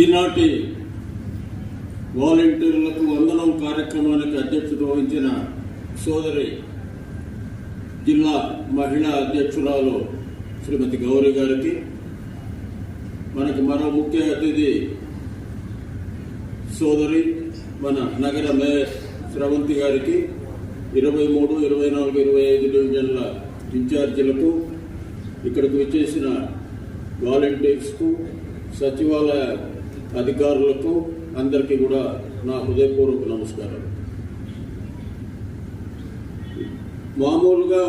ఈనాటి వాలంటీర్లకు వందనం కార్యక్రమానికి అధ్యక్షత వహించిన సోదరి జిల్లా మహిళా అధ్యక్షురాలు శ్రీమతి గౌరీ గారికి, మనకి మరో ముఖ్య అతిథి సోదరి మన నగర మేయర్ శ్రవంతి గారికి, 23, 24, 25 డివిజన్ల ఇన్ఛార్జీలకు, ఇక్కడికి వచ్చేసిన వాలంటీర్స్కు, సచివాలయ అధికారులకు అందరికీ కూడా నా హృదయపూర్వక నమస్కారం. మామూలుగా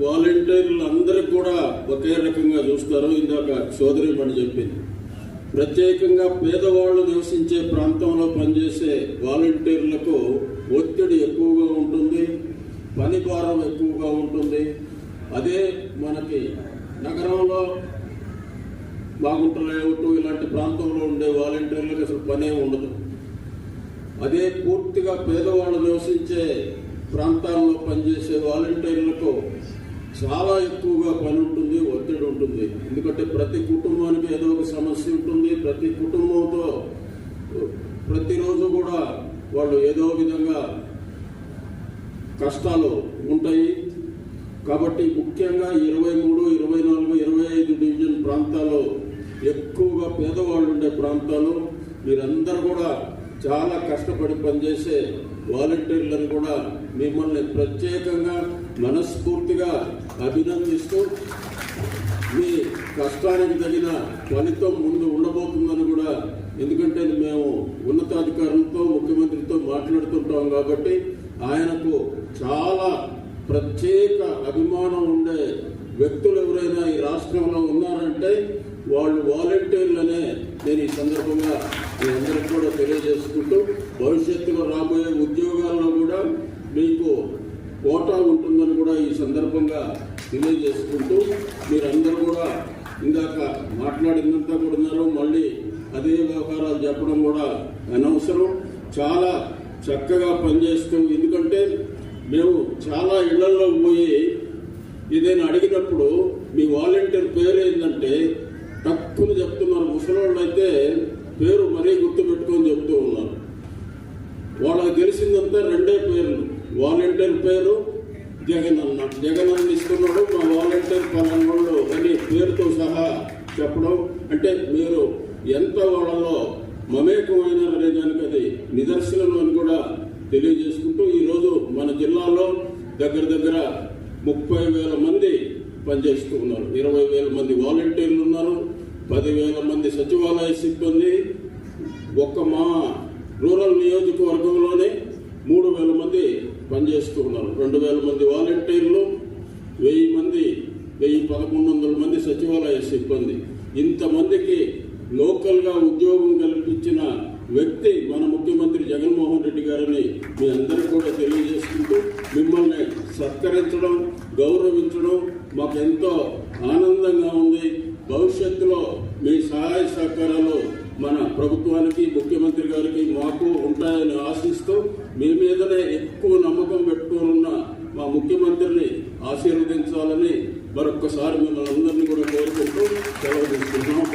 వాలంటీర్లు అందరికి కూడా ఒకే రకంగా చూస్తారు. ఇందాక సోదరి మణి చెప్పింది, ప్రత్యేకంగా పేదవాళ్లు నివసించే ప్రాంతంలో పనిచేసే వాలంటీర్లకు ఒత్తిడి ఎక్కువగా ఉంటుంది, పని భారం ఎక్కువగా ఉంటుంది. అదే మనకి నగరంలో బాగుంట లేఅవుట్ ఇలాంటి ప్రాంతంలో ఉండే వాలంటీర్లకు అసలు పనే ఉండదు. అదే పూర్తిగా పేదవాళ్ళు నివసించే ప్రాంతాల్లో పనిచేసే వాలంటీర్లకు చాలా ఎక్కువగా పని ఉంటుంది, ఒత్తిడి ఉంటుంది. ఎందుకంటే ప్రతి కుటుంబానికి ఏదో ఒక సమస్య ఉంటుంది. ప్రతి కుటుంబంతో ప్రతిరోజు కూడా వాళ్ళు ఏదో విధంగా కష్టాలు ఉంటాయి. కాబట్టి ముఖ్యంగా 23, 24, 25 డివిజన్ ప్రాంతాలు ఎక్కువగా పేదవాళ్ళు ఉండే ప్రాంతాలు. మీరందరూ కూడా చాలా కష్టపడి పనిచేసే వాలంటీర్లను కూడా మిమ్మల్ని ప్రత్యేకంగా మనస్ఫూర్తిగా అభినందిస్తూ, మీ కష్టానికి తగిన ఫలితం ముందు ఉండబోతుందని కూడా, ఎందుకంటే మేము ఉన్నతాధికారులతో ముఖ్యమంత్రితో మాట్లాడుతుంటాం కాబట్టి ఆయనకు చాలా ప్రత్యేక అభిమానం ఉండే వ్యక్తులు ఎవరైనా ఈ రాష్ట్రంలో ఉన్నారంటే వాళ్ళు వాలంటీర్లనే నేను ఈ సందర్భంగా మీ అందరికీ కూడా తెలియజేసుకుంటూ, భవిష్యత్తులో రాబోయే ఉద్యోగాల్లో కూడా మీకు కోటా ఉంటుందని కూడా ఈ సందర్భంగా తెలియజేసుకుంటూ, మీరందరూ కూడా ఇందాక మాట్లాడినంతా కూడా ఉన్నారు, మళ్ళీ అదే వ్యవహారాలు చెప్పడం కూడా అనవసరం. చాలా చక్కగా పనిచేస్తూ, ఎందుకంటే మేము చాలా ఇళ్లలో పోయి ఏదైనా అడిగినప్పుడు మీ వాలంటీర్ పేరు ఏంటంటే తక్కువ చెప్తున్నారు. ముసలోళ్ళు అయితే పేరు మరీ గుర్తుపెట్టుకొని చెప్తూ ఉన్నారు. వాళ్ళకి తెలిసిందంతా రెండే పేర్లు, వాలంటీర్ పేరు జగనన్న. జగనన్న ఇస్తున్నాడు మా వాలంటీర్ పలానోళ్ళు అని పేరుతో సహా చెప్పడం అంటే మీరు ఎంత వాళ్ళలో మమేకమైనారనే దానికి అది నిదర్శనం అని కూడా తెలియజేసుకుంటూ, ఈరోజు మన జిల్లాలో దగ్గర 30,000 మంది పనిచేస్తూ ఉన్నారు. 20,000 మంది వాలంటీర్లు ఉన్నారు, 10,000 మంది సచివాలయ సిబ్బంది. ఒక్క మా రూరల్ నియోజకవర్గంలోనే 3,000 మంది పనిచేస్తూ ఉన్నారు. 2,000 మంది వాలంటీర్లు, 1,100 మంది సచివాలయ సిబ్బంది. ఇంతమందికి లోకల్గా ఉద్యోగం కల్పించిన వ్యక్తి మన ముఖ్యమంత్రి జగన్మోహన్ రెడ్డి గారిని మీ అందరికీ కూడా తెలియజేసుకుంటూ, మిమ్మల్ని సత్కరించడం, గౌరవించడం మాకు ఎంతో ఆనందంగా ఉంది. భవిష్యత్తులో మీ సహాయ సహకారాలు మన ప్రభుత్వానికి, ముఖ్యమంత్రి గారికి, మాకు ఉంటాయని ఆశిస్తూ, మీ మీదనే ఎక్కువ నమ్మకం పెట్టుకోనున్న మా ముఖ్యమంత్రిని ఆశీర్వదించాలని మరొక్కసారి మిమ్మల్ని అందరినీ కూడా కోరుకుంటూ సెలవు తీసుకుంటున్నాం.